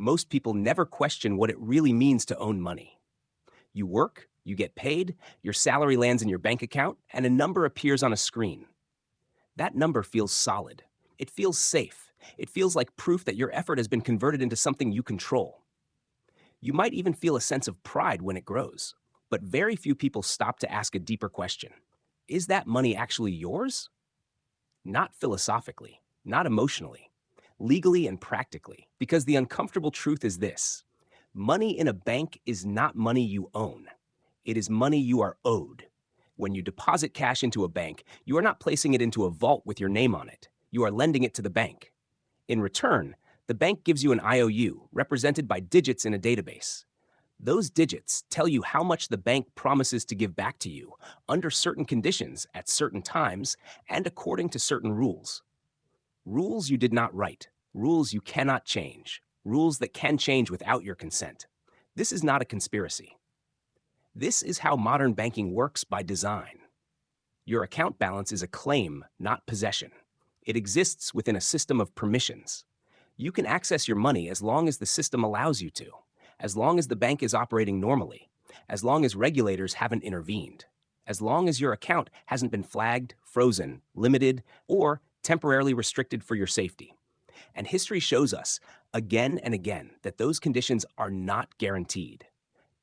Most people never question what it really means to own money. You work, you get paid, your salary lands in your bank account, and a number appears on a screen. That number feels solid. It feels safe. It feels like proof that your effort has been converted into something you control. You might even feel a sense of pride when it grows. But very few people stop to ask a deeper question. Is that money actually yours? Not philosophically, not emotionally, legally and practically. Because the uncomfortable truth is this: money in a bank is not money you own. It is money you are owed. When you deposit cash into a bank, you are not placing it into a vault with your name on it. You are lending it to the bank. In return, the bank gives you an IOU, represented by digits in a database. Those digits tell you how much the bank promises to give back to you, under certain conditions, at certain times, and according to certain rules. Rules you did not write, rules you cannot change, rules that can change without your consent. This is not a conspiracy. This is how modern banking works by design. Your account balance is a claim, not possession. It exists within a system of permissions. You can access your money as long as the system allows you to, as long as the bank is operating normally, as long as regulators haven't intervened, as long as your account hasn't been flagged, frozen, limited, or temporarily restricted for your safety. And history shows us, again and again, that those conditions are not guaranteed.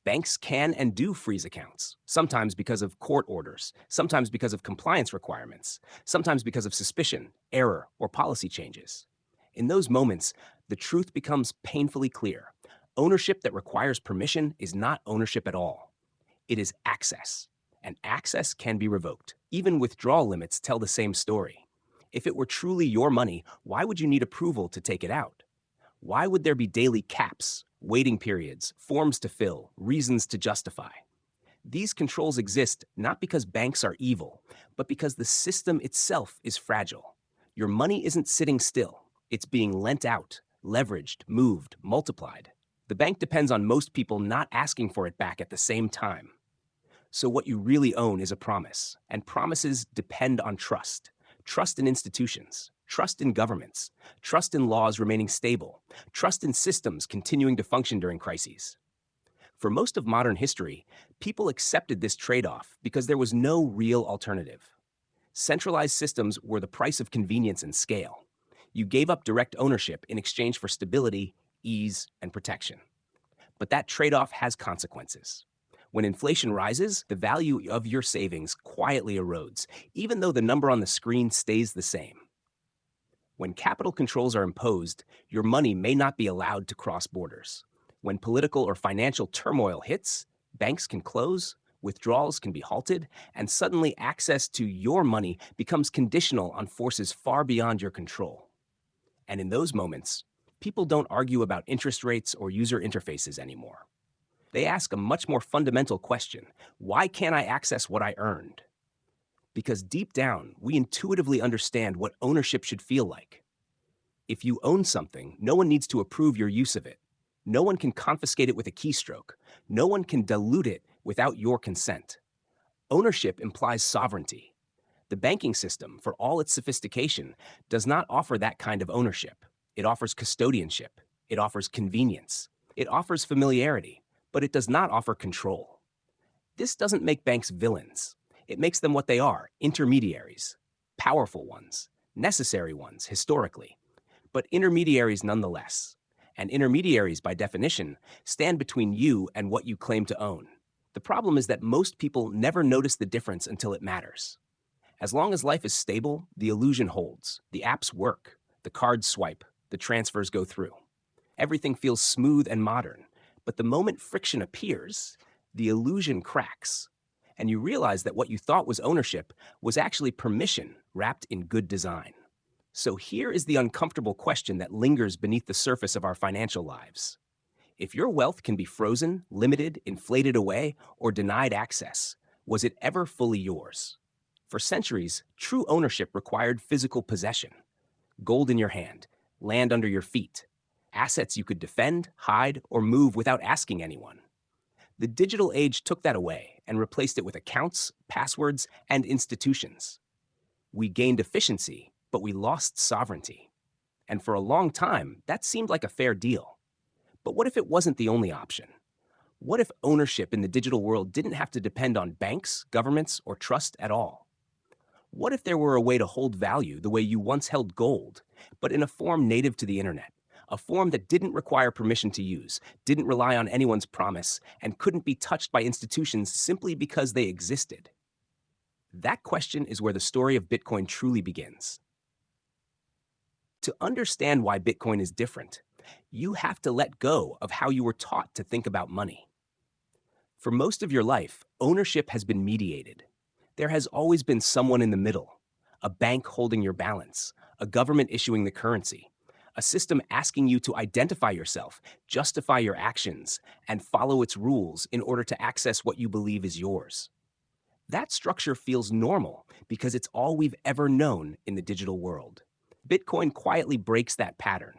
Banks can and do freeze accounts, sometimes because of court orders, sometimes because of compliance requirements, sometimes because of suspicion, error, or policy changes. In those moments, the truth becomes painfully clear. Ownership that requires permission is not ownership at all. It is access, and access can be revoked. Even withdrawal limits tell the same story. If it were truly your money, why would you need approval to take it out? Why would there be daily caps, waiting periods, forms to fill, reasons to justify? These controls exist not because banks are evil, but because the system itself is fragile. Your money isn't sitting still. It's being lent out, leveraged, moved, multiplied. The bank depends on most people not asking for it back at the same time. So what you really own is a promise, and promises depend on trust. Trust in institutions, trust in governments, trust in laws remaining stable, trust in systems continuing to function during crises. For most of modern history, people accepted this trade-off because there was no real alternative. Centralized systems were the price of convenience and scale. You gave up direct ownership in exchange for stability, ease, and protection. But that trade-off has consequences. When inflation rises, the value of your savings quietly erodes, even though the number on the screen stays the same. When capital controls are imposed, your money may not be allowed to cross borders. When political or financial turmoil hits, banks can close, withdrawals can be halted, and suddenly access to your money becomes conditional on forces far beyond your control. And in those moments, people don't argue about interest rates or user interfaces anymore. They ask a much more fundamental question: why can't I access what I earned? Because deep down, we intuitively understand what ownership should feel like. If you own something, no one needs to approve your use of it. No one can confiscate it with a keystroke. No one can dilute it without your consent. Ownership implies sovereignty. The banking system, for all its sophistication, does not offer that kind of ownership. It offers custodianship. It offers convenience. It offers familiarity, but it does not offer control. This doesn't make banks villains. It makes them what they are: intermediaries. Powerful ones, necessary ones, historically, but intermediaries nonetheless. And intermediaries, by definition, stand between you and what you claim to own. The problem is that most people never notice the difference until it matters. As long as life is stable, the illusion holds. The apps work. The cards swipe. The transfers go through. Everything feels smooth and modern. But the moment friction appears, the illusion cracks. And you realize that what you thought was ownership was actually permission wrapped in good design. So here is the uncomfortable question that lingers beneath the surface of our financial lives. If your wealth can be frozen, limited, inflated away, or denied access, was it ever fully yours? For centuries, true ownership required physical possession: gold in your hand, land under your feet, assets you could defend, hide, or move without asking anyone. The digital age took that away and replaced it with accounts, passwords, and institutions. We gained efficiency, but we lost sovereignty. And for a long time, that seemed like a fair deal. But what if it wasn't the only option? What if ownership in the digital world didn't have to depend on banks, governments, or trust at all? What if there were a way to hold value the way you once held gold, but in a form native to the internet? A form that didn't require permission to use, didn't rely on anyone's promise, and couldn't be touched by institutions simply because they existed? That question is where the story of Bitcoin truly begins. To understand why Bitcoin is different, you have to let go of how you were taught to think about money. For most of your life, ownership has been mediated. There has always been someone in the middle, a bank holding your balance, a government issuing the currency, a system asking you to identify yourself, justify your actions, and follow its rules in order to access what you believe is yours. That structure feels normal because it's all we've ever known in the digital world. Bitcoin quietly breaks that pattern.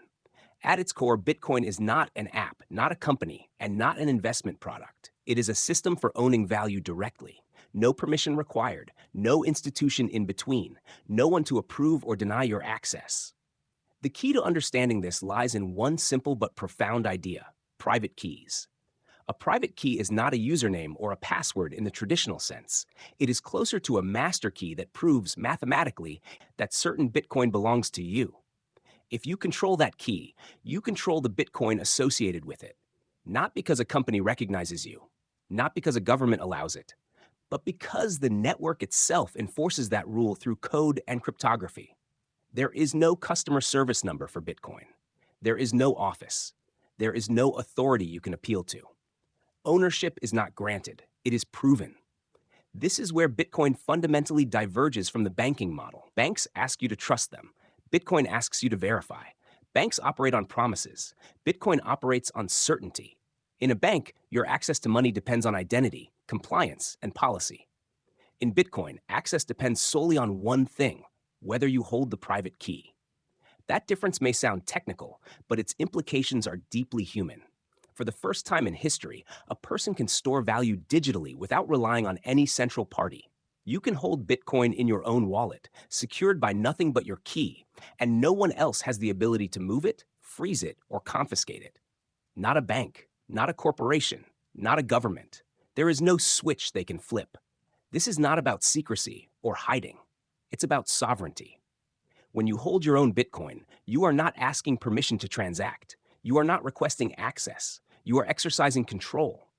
At its core, Bitcoin is not an app, not a company, and not an investment product. It is a system for owning value directly. No permission required, no institution in between, no one to approve or deny your access. The key to understanding this lies in one simple but profound idea: private keys. A private key is not a username or a password in the traditional sense. It is closer to a master key that proves mathematically that certain Bitcoin belongs to you. If you control that key, you control the Bitcoin associated with it. Not because a company recognizes you, not because a government allows it, but because the network itself enforces that rule through code and cryptography. There is no customer service number for Bitcoin. There is no office. There is no authority you can appeal to. Ownership is not granted, it is proven. This is where Bitcoin fundamentally diverges from the banking model. Banks ask you to trust them. Bitcoin asks you to verify. Banks operate on promises. Bitcoin operates on certainty. In a bank, your access to money depends on identity, compliance, and policy. In Bitcoin, access depends solely on one thing: whether you hold the private key. That difference may sound technical, but its implications are deeply human. For the first time in history, a person can store value digitally without relying on any central party. You can hold Bitcoin in your own wallet, secured by nothing but your key, and no one else has the ability to move it, freeze it, or confiscate it. Not a bank, not a corporation, not a government. There is no switch they can flip. This is not about secrecy or hiding. It's about sovereignty. When you hold your own Bitcoin, you are not asking permission to transact. You are not requesting access. You are exercising control.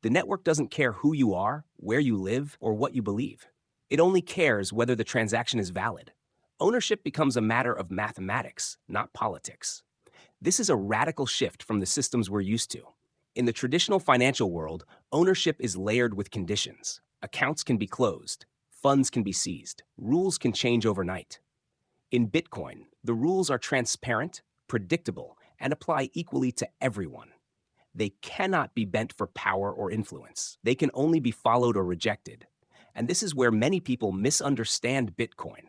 The network doesn't care who you are, where you live, or what you believe. It only cares whether the transaction is valid. Ownership becomes a matter of mathematics, not politics. This is a radical shift from the systems we're used to. In the traditional financial world, ownership is layered with conditions. Accounts can be closed, funds can be seized, rules can change overnight. In Bitcoin, the rules are transparent, predictable, and apply equally to everyone. They cannot be bent for power or influence. They can only be followed or rejected. And this is where many people misunderstand Bitcoin.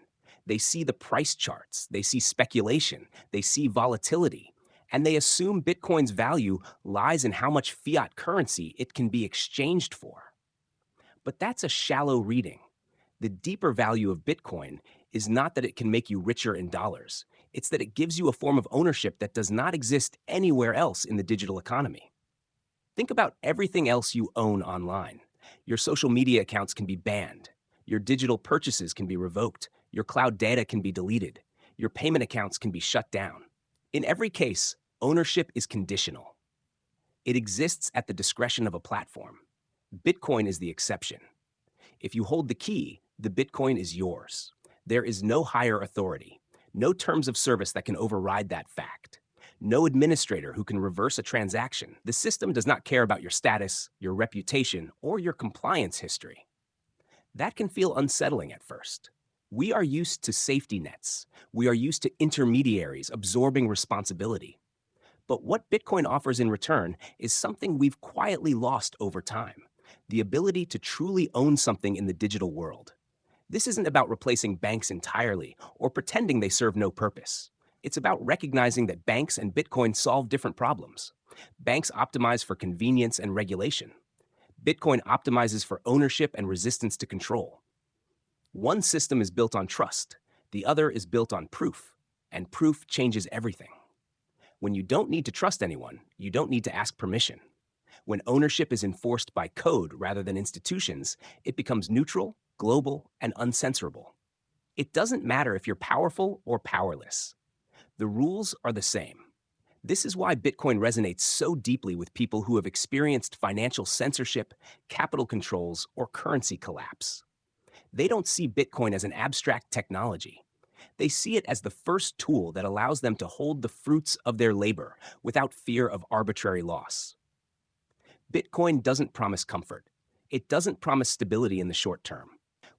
They see the price charts, they see speculation, they see volatility, and they assume Bitcoin's value lies in how much fiat currency it can be exchanged for. But that's a shallow reading. The deeper value of Bitcoin is not that it can make you richer in dollars. It's that it gives you a form of ownership that does not exist anywhere else in the digital economy. Think about everything else you own online. Your social media accounts can be banned. Your digital purchases can be revoked. Your cloud data can be deleted. Your payment accounts can be shut down. In every case, ownership is conditional. It exists at the discretion of a platform. Bitcoin is the exception. If you hold the key, the Bitcoin is yours. There is no higher authority, no terms of service that can override that fact, no administrator who can reverse a transaction. The system does not care about your status, your reputation, or your compliance history. That can feel unsettling at first. We are used to safety nets. We are used to intermediaries absorbing responsibility. But what Bitcoin offers in return is something we've quietly lost over time: the ability to truly own something in the digital world. This isn't about replacing banks entirely or pretending they serve no purpose. It's about recognizing that banks and Bitcoin solve different problems. Banks optimize for convenience and regulation. Bitcoin optimizes for ownership and resistance to control. One system is built on trust, the other is built on proof, and proof changes everything. When you don't need to trust anyone, you don't need to ask permission. When ownership is enforced by code rather than institutions, it becomes neutral, global, and uncensorable. It doesn't matter if you're powerful or powerless. The rules are the same. This is why Bitcoin resonates so deeply with people who have experienced financial censorship, capital controls, or currency collapse. They don't see Bitcoin as an abstract technology. They see it as the first tool that allows them to hold the fruits of their labor without fear of arbitrary loss. Bitcoin doesn't promise comfort. It doesn't promise stability in the short term.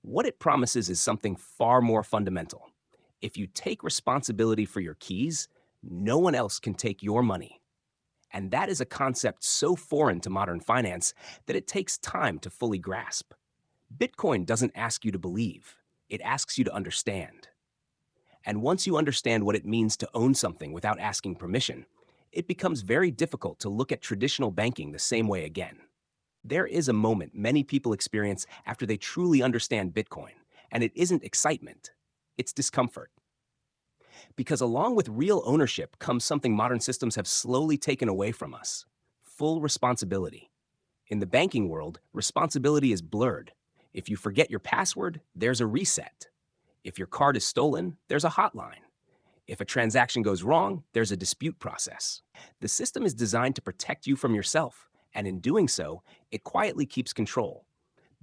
What it promises is something far more fundamental. If you take responsibility for your keys, no one else can take your money. And that is a concept so foreign to modern finance that it takes time to fully grasp. Bitcoin doesn't ask you to believe, it asks you to understand. And once you understand what it means to own something without asking permission, it becomes very difficult to look at traditional banking the same way again. There is a moment many people experience after they truly understand Bitcoin, and it isn't excitement, it's discomfort. Because along with real ownership comes something modern systems have slowly taken away from us: full responsibility. In the banking world, responsibility is blurred. If you forget your password, there's a reset. If your card is stolen, there's a hotline. If a transaction goes wrong, there's a dispute process. The system is designed to protect you from yourself, and in doing so, it quietly keeps control.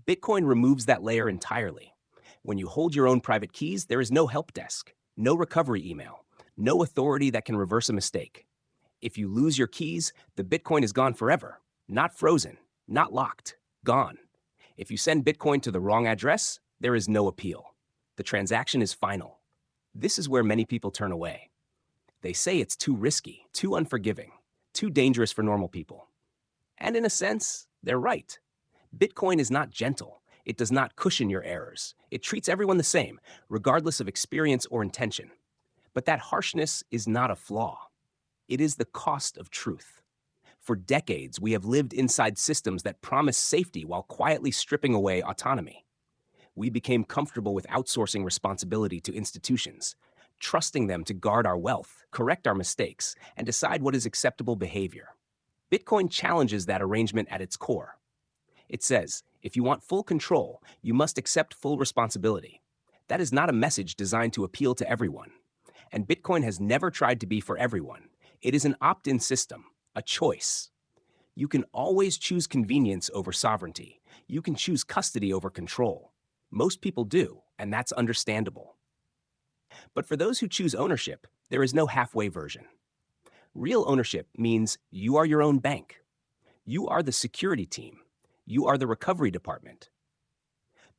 Bitcoin removes that layer entirely. When you hold your own private keys, there is no help desk, no recovery email, no authority that can reverse a mistake. If you lose your keys, the Bitcoin is gone forever, not frozen, not locked, gone. If you send Bitcoin to the wrong address, there is no appeal. The transaction is final. This is where many people turn away. They say it's too risky, too unforgiving, too dangerous for normal people. And in a sense, they're right. Bitcoin is not gentle. It does not cushion your errors. It treats everyone the same, regardless of experience or intention. But that harshness is not a flaw. It is the cost of truth. For decades, we have lived inside systems that promise safety while quietly stripping away autonomy. We became comfortable with outsourcing responsibility to institutions, trusting them to guard our wealth, correct our mistakes, and decide what is acceptable behavior. Bitcoin challenges that arrangement at its core. It says, if you want full control, you must accept full responsibility. That is not a message designed to appeal to everyone. And Bitcoin has never tried to be for everyone. It is an opt-in system, a choice. You can always choose convenience over sovereignty. You can choose custody over control. Most people do, and that's understandable. But for those who choose ownership, there is no halfway version. Real ownership means you are your own bank. You are the security team. You are the recovery department.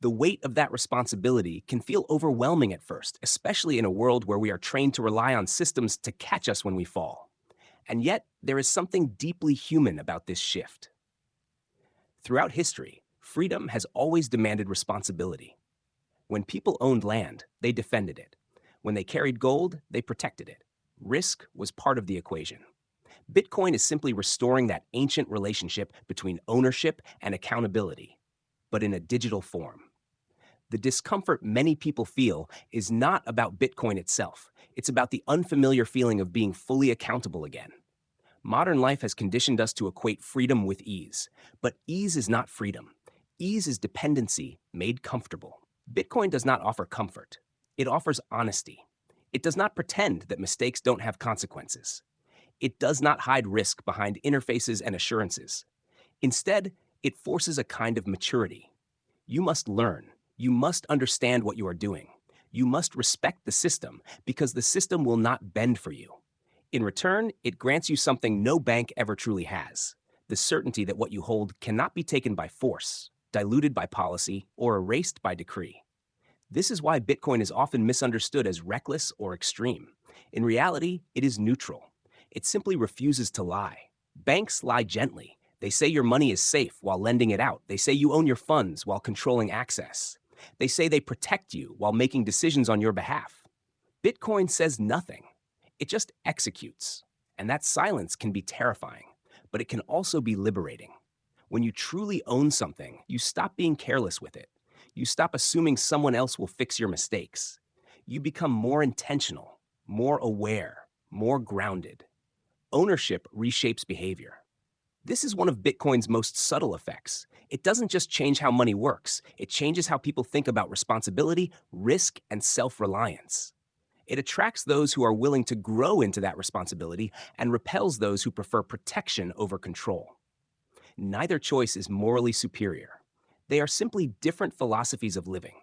The weight of that responsibility can feel overwhelming at first, especially in a world where we are trained to rely on systems to catch us when we fall. And yet, there is something deeply human about this shift. Throughout history, freedom has always demanded responsibility. When people owned land, they defended it. When they carried gold, they protected it. Risk was part of the equation. Bitcoin is simply restoring that ancient relationship between ownership and accountability, but in a digital form. The discomfort many people feel is not about Bitcoin itself. It's about the unfamiliar feeling of being fully accountable again. Modern life has conditioned us to equate freedom with ease, but ease is not freedom. Ease is dependency made comfortable. Bitcoin does not offer comfort. It offers honesty. It does not pretend that mistakes don't have consequences. It does not hide risk behind interfaces and assurances. Instead, it forces a kind of maturity. You must learn. You must understand what you are doing. You must respect the system because the system will not bend for you. In return, it grants you something no bank ever truly has: the certainty that what you hold cannot be taken by force, diluted by policy, or erased by decree. This is why Bitcoin is often misunderstood as reckless or extreme. In reality, it is neutral. It simply refuses to lie. Banks lie gently. They say your money is safe while lending it out. They say you own your funds while controlling access. They say they protect you while making decisions on your behalf. Bitcoin says nothing. It just executes. And that silence can be terrifying, but it can also be liberating. When you truly own something, you stop being careless with it. You stop assuming someone else will fix your mistakes. You become more intentional, more aware, more grounded. Ownership reshapes behavior. This is one of Bitcoin's most subtle effects. It doesn't just change how money works, it changes how people think about responsibility, risk, and self reliance. It attracts those who are willing to grow into that responsibility and repels those who prefer protection over control. Neither choice is morally superior. They are simply different philosophies of living.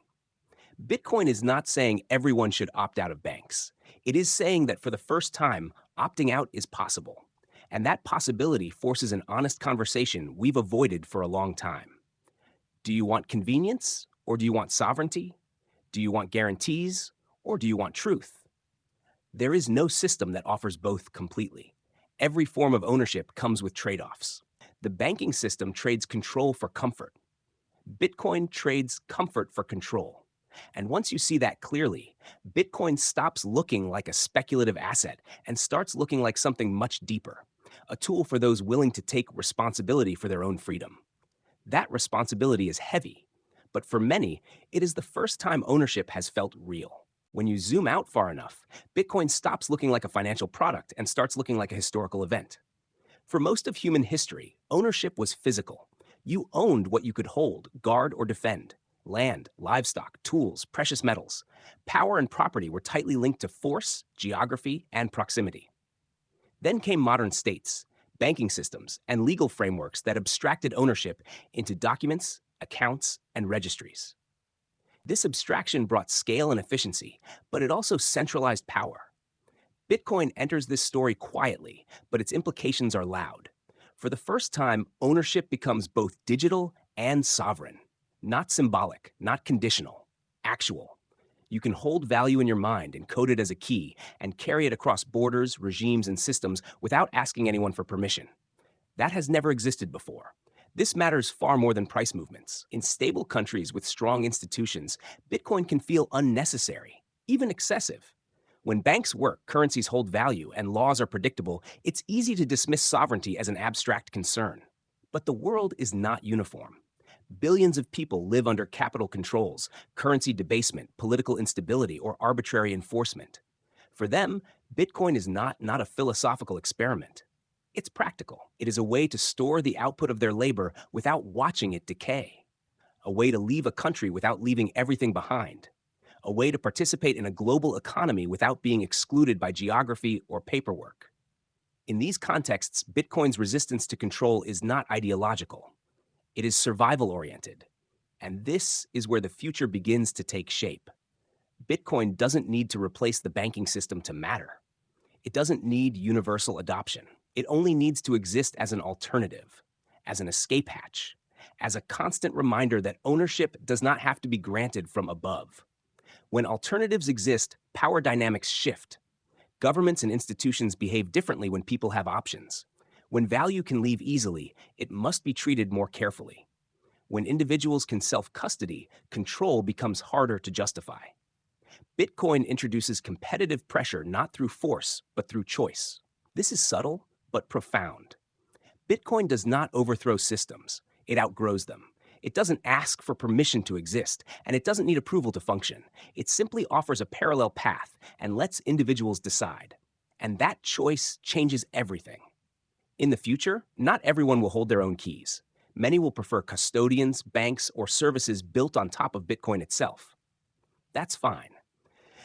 Bitcoin is not saying everyone should opt out of banks. It is saying that for the first time, opting out is possible. And that possibility forces an honest conversation we've avoided for a long time. Do you want convenience or do you want sovereignty? Do you want guarantees or do you want truth? There is no system that offers both completely. Every form of ownership comes with trade offs. The banking system trades control for comfort. Bitcoin trades comfort for control. And once you see that clearly, Bitcoin stops looking like a speculative asset and starts looking like something much deeper, a tool for those willing to take responsibility for their own freedom. That responsibility is heavy, but for many, it is the first time ownership has felt real. When you zoom out far enough, Bitcoin stops looking like a financial product and starts looking like a historical event. For most of human history, ownership was physical. You owned what you could hold, guard, or defend: land, livestock, tools, precious metals. Power and property were tightly linked to force, geography, and proximity. Then came modern states, banking systems, and legal frameworks that abstracted ownership into documents, accounts, and registries. This abstraction brought scale and efficiency, but it also centralized power. Bitcoin enters this story quietly, but its implications are loud. For the first time, ownership becomes both digital and sovereign. Not symbolic, not conditional, actual. You can hold value in your mind, encode it as a key, and carry it across borders, regimes, and systems without asking anyone for permission. That has never existed before. This matters far more than price movements. In stable countries with strong institutions, Bitcoin can feel unnecessary, even excessive. When banks work, currencies hold value, and laws are predictable, it's easy to dismiss sovereignty as an abstract concern. But the world is not uniform. Billions of people live under capital controls, currency debasement, political instability, or arbitrary enforcement. For them, Bitcoin is not a philosophical experiment. It's practical. It is a way to store the output of their labor without watching it decay. A way to leave a country without leaving everything behind. A way to participate in a global economy without being excluded by geography or paperwork. In these contexts, Bitcoin's resistance to control is not ideological. It is survival-oriented. And this is where the future begins to take shape. Bitcoin doesn't need to replace the banking system to matter. It doesn't need universal adoption. It only needs to exist as an alternative, as an escape hatch, as a constant reminder that ownership does not have to be granted from above. When alternatives exist, power dynamics shift. Governments and institutions behave differently when people have options. When value can leave easily, it must be treated more carefully. When individuals can self-custody, control becomes harder to justify. Bitcoin introduces competitive pressure not through force, but through choice. This is subtle, but profound. Bitcoin does not overthrow systems. It outgrows them. It doesn't ask for permission to exist, and it doesn't need approval to function. It simply offers a parallel path and lets individuals decide. And that choice changes everything. In the future, not everyone will hold their own keys. Many will prefer custodians, banks, or services built on top of Bitcoin itself. That's fine.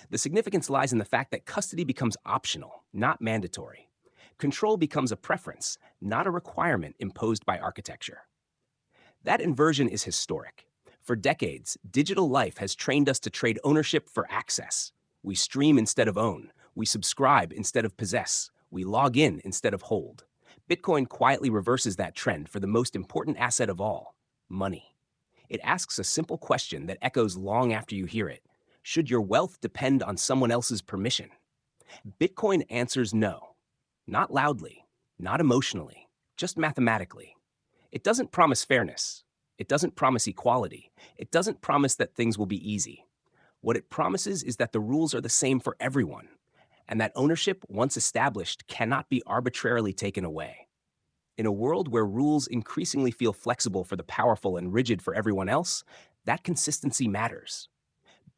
The significance lies in the fact that custody becomes optional, not mandatory. Control becomes a preference, not a requirement imposed by architecture. That inversion is historic. For decades, digital life has trained us to trade ownership for access. We stream instead of own. We subscribe instead of possess. We log in instead of hold. Bitcoin quietly reverses that trend for the most important asset of all: money. It asks a simple question that echoes long after you hear it. Should your wealth depend on someone else's permission? Bitcoin answers no. Not loudly, not emotionally, just mathematically. It doesn't promise fairness. It doesn't promise equality. It doesn't promise that things will be easy. What it promises is that the rules are the same for everyone, and that ownership, once established, cannot be arbitrarily taken away. In a world where rules increasingly feel flexible for the powerful and rigid for everyone else, that consistency matters.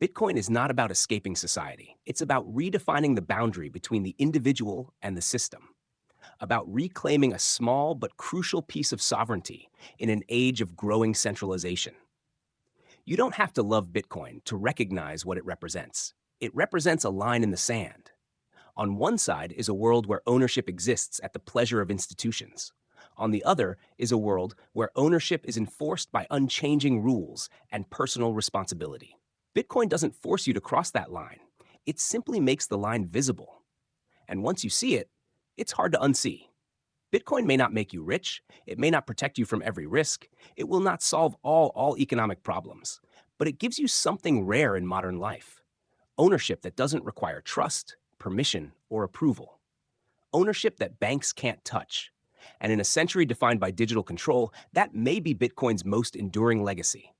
Bitcoin is not about escaping society. It's about redefining the boundary between the individual and the system. about reclaiming a small but crucial piece of sovereignty in an age of growing centralization. You don't have to love Bitcoin to recognize what it represents. It represents a line in the sand. On one side is a world where ownership exists at the pleasure of institutions. On the other is a world where ownership is enforced by unchanging rules and personal responsibility. Bitcoin doesn't force you to cross that line. It simply makes the line visible. And once you see it, it's hard to unsee. Bitcoin may not make you rich, it may not protect you from every risk, it will not solve all economic problems, but it gives you something rare in modern life: ownership that doesn't require trust, permission, or approval. Ownership that banks can't touch. And in a century defined by digital control, that may be Bitcoin's most enduring legacy.